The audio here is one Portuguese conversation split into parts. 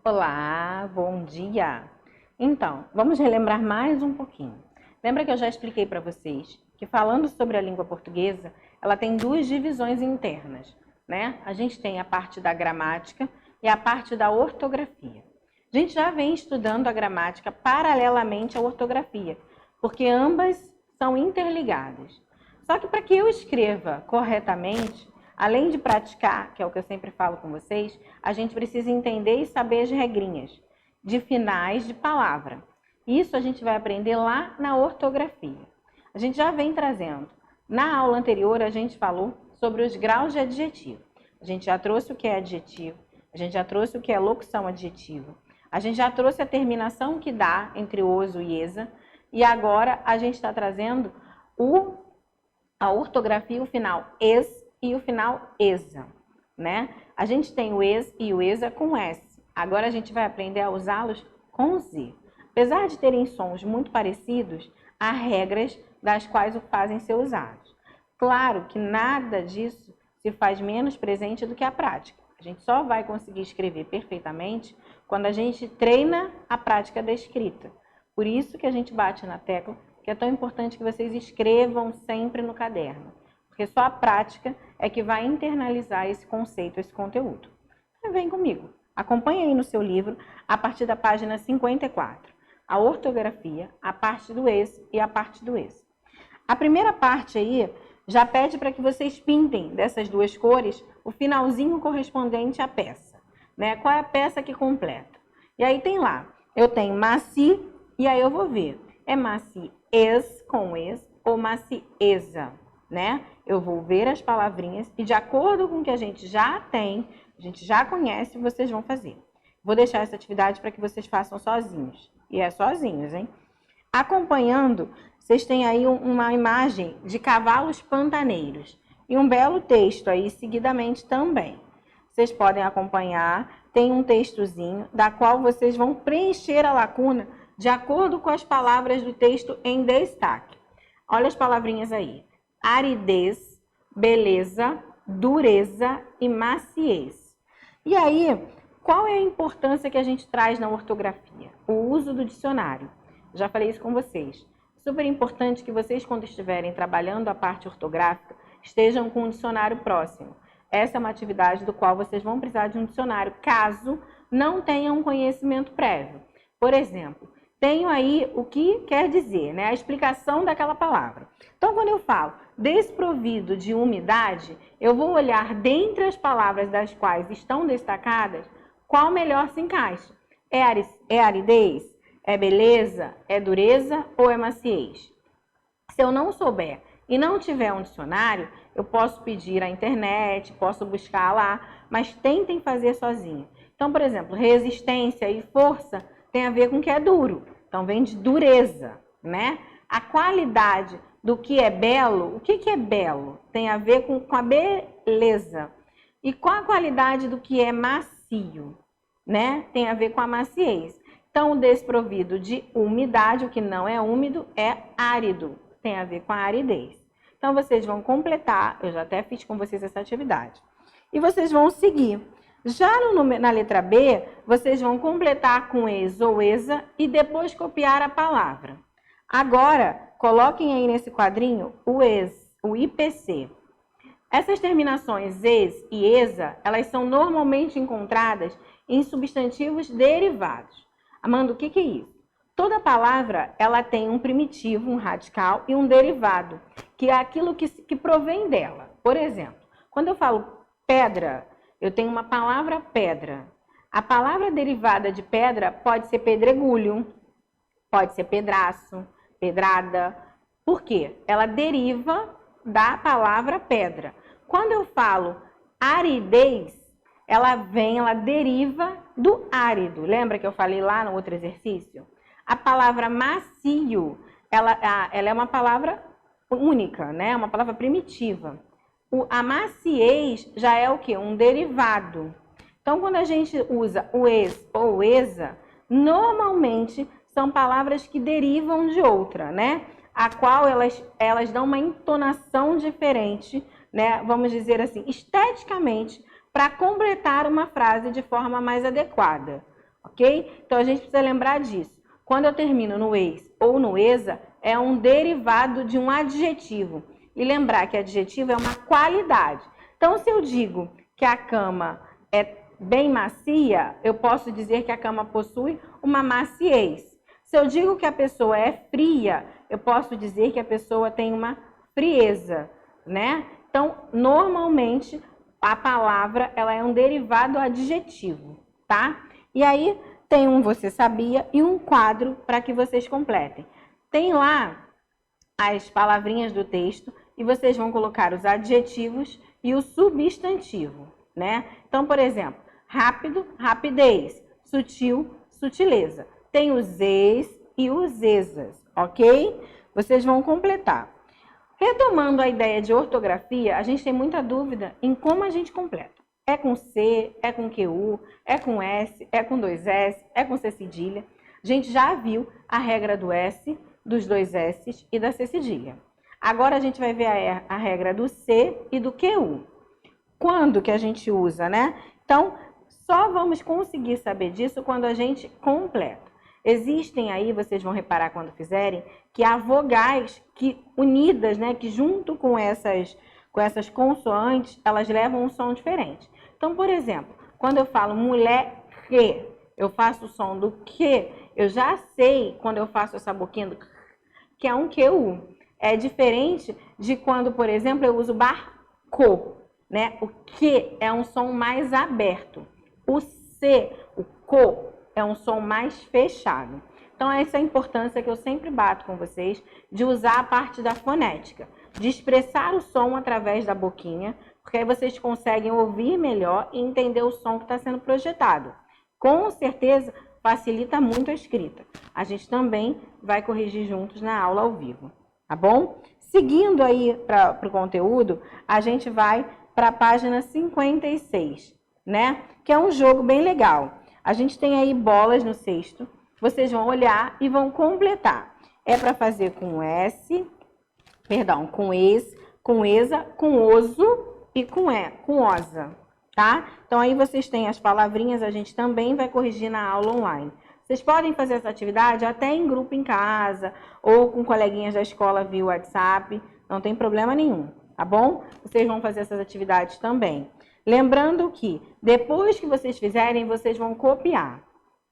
Olá, bom dia! Então, vamos relembrar mais um pouquinho. Lembra que eu já expliquei para vocês que falando sobre a língua portuguesa, ela tem duas divisões internas, né? A gente tem a parte da gramática e a parte da ortografia. A gente já vem estudando a gramática paralelamente à ortografia, porque ambas são interligadas. Só que para que eu escreva corretamente, além de praticar, que é o que eu sempre falo com vocês, a gente precisa entender e saber as regrinhas de finais de palavra. Isso a gente vai aprender lá na ortografia. A gente já vem trazendo. Na aula anterior a gente falou sobre os graus de adjetivo. A gente já trouxe o que é adjetivo, a gente já trouxe o que é locução adjetiva, a gente já trouxe a terminação que dá entre os e esa, e agora a gente está trazendo a ortografia, o final es e o final esa, né? A gente tem o es e o esa com s. Agora a gente vai aprender a usá-los com z. Apesar de terem sons muito parecidos, há regras das quais o fazem ser usados. Claro que nada disso se faz menos presente do que a prática. A gente só vai conseguir escrever perfeitamente quando a gente treina a prática da escrita. Por isso que a gente bate na tecla que é tão importante que vocês escrevam sempre no caderno. Porque só a prática é que vai internalizar esse conceito, esse conteúdo. Então, vem comigo. Acompanhe aí no seu livro, a partir da página 54. A ortografia, a parte do es e a parte do es. A primeira parte aí já pede para que vocês pintem dessas duas cores o finalzinho correspondente à peça, né? Qual é a peça que completa? E aí tem lá, eu tenho maci, e aí eu vou ver, é macies com es ou maciesa, né? Eu vou ver as palavrinhas e de acordo com o que a gente já tem, a gente já conhece, vocês vão fazer. Vou deixar essa atividade para que vocês façam sozinhos. E é sozinhos, hein? Acompanhando, vocês têm aí uma imagem de cavalos pantaneiros e um belo texto aí seguidamente também. Vocês podem acompanhar, tem um textozinho da qual vocês vão preencher a lacuna de acordo com as palavras do texto em destaque. Olha as palavrinhas aí. Aridez, beleza, dureza e maciez. E aí, qual é a importância que a gente traz na ortografia? O uso do dicionário. Já falei isso com vocês. Super importante que vocês, quando estiverem trabalhando a parte ortográfica, estejam com um dicionário próximo. Essa é uma atividade do qual vocês vão precisar de um dicionário, caso não tenham um conhecimento prévio. Por exemplo, tenho aí o que quer dizer, né? A explicação daquela palavra. Então, quando eu falo desprovido de umidade, eu vou olhar dentre as palavras das quais estão destacadas, qual melhor se encaixa. É aridez? É beleza? É dureza ou é maciez? Se eu não souber e não tiver um dicionário, eu posso pedir à internet, posso buscar lá, mas tentem fazer sozinho. Então, por exemplo, resistência e força tem a ver com o que é duro. Então, vem de dureza, né? A qualidade do que é belo, o que é belo? Tem a ver com a beleza. E qual a qualidade do que é macio, né? Tem a ver com a maciez. Então, o desprovido de umidade, o que não é úmido, é árido. Tem a ver com a aridez. Então, vocês vão completar, eu já até fiz com vocês essa atividade. E vocês vão seguir. Já na letra B, vocês vão completar com es ou esa e depois copiar a palavra. Agora, coloquem aí nesse quadrinho o es, o IPC. Essas terminações es e esa, elas são normalmente encontradas em substantivos derivados. Amanda, o que é isso? Toda palavra, ela tem um primitivo, um radical e um derivado, que é aquilo que provém dela. Por exemplo, quando eu falo pedra, eu tenho uma palavra pedra. A palavra derivada de pedra pode ser pedregulho, pode ser pedraço, pedrada. Por quê? Ela deriva da palavra pedra. Quando eu falo aridez, ela deriva do árido. Lembra que eu falei lá no outro exercício? A palavra macio, ela é uma palavra única, né? Uma palavra primitiva. A maciez já é o quê? Um derivado. Então, quando a gente usa o es ou esa, normalmente são palavras que derivam de outra, né? A qual elas dão uma entonação diferente, né? Vamos dizer assim, esteticamente, para completar uma frase de forma mais adequada. ok? Então a gente precisa lembrar disso. Quando eu termino no eis ou no esa, é um derivado de um adjetivo. E lembrar que adjetivo é uma qualidade. Então, se eu digo que a cama é bem macia, eu posso dizer que a cama possui uma maciez. Se eu digo que a pessoa é fria, eu posso dizer que a pessoa tem uma frieza, né? Então, normalmente, a palavra ela é um derivado adjetivo, tá? E aí, tem um Você Sabia e um quadro para que vocês completem. Tem lá as palavrinhas do texto e vocês vão colocar os adjetivos e o substantivo, né? Então, por exemplo, rápido, rapidez, sutil, sutileza. Tem os eis e os esas, ok? Vocês vão completar. Retomando a ideia de ortografia, a gente tem muita dúvida em como a gente completa. É com C, é com QU, é com S, é com 2S, é com C cedilha. A gente já viu a regra do S, dos 2 S e da C cedilha. Agora a gente vai ver a regra do C e do QU. Quando que a gente usa, né? Então, só vamos conseguir saber disso quando a gente completa. Existem aí, vocês vão reparar quando fizerem, que há vogais que unidas, né, que junto com essas consoantes, elas levam um som diferente. Então, por exemplo, quando eu falo mulher que, eu faço o som do que, eu já sei quando eu faço essa boquinha do que é um QU. É diferente de quando, por exemplo, eu uso barco, né? O que é um som mais aberto. O C, o co, é um som mais fechado. Então, essa é a importância que eu sempre bato com vocês de usar a parte da fonética, de expressar o som através da boquinha, porque aí vocês conseguem ouvir melhor e entender o som que está sendo projetado. Com certeza, facilita muito a escrita. A gente também vai corrigir juntos na aula ao vivo, tá bom? Seguindo aí para o conteúdo, a gente vai para a página 56, né? Que é um jogo bem legal. A gente tem aí bolas no cesto, vocês vão olhar e vão completar. É para fazer com S, perdão, com es, com esa, com oso e com osa, tá? Então aí vocês têm as palavrinhas, a gente também vai corrigir na aula online. Vocês podem fazer essa atividade até em grupo em casa ou com coleguinhas da escola via WhatsApp, não tem problema nenhum, tá bom? Vocês vão fazer essas atividades também. Lembrando que depois que vocês fizerem, vocês vão copiar,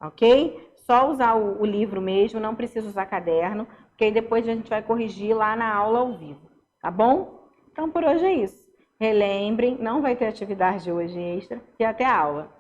ok? Só usar o livro mesmo, não precisa usar caderno, porque aí depois a gente vai corrigir lá na aula ao vivo, tá bom? Então por hoje é isso. Relembrem, não vai ter atividade hoje extra e até a aula.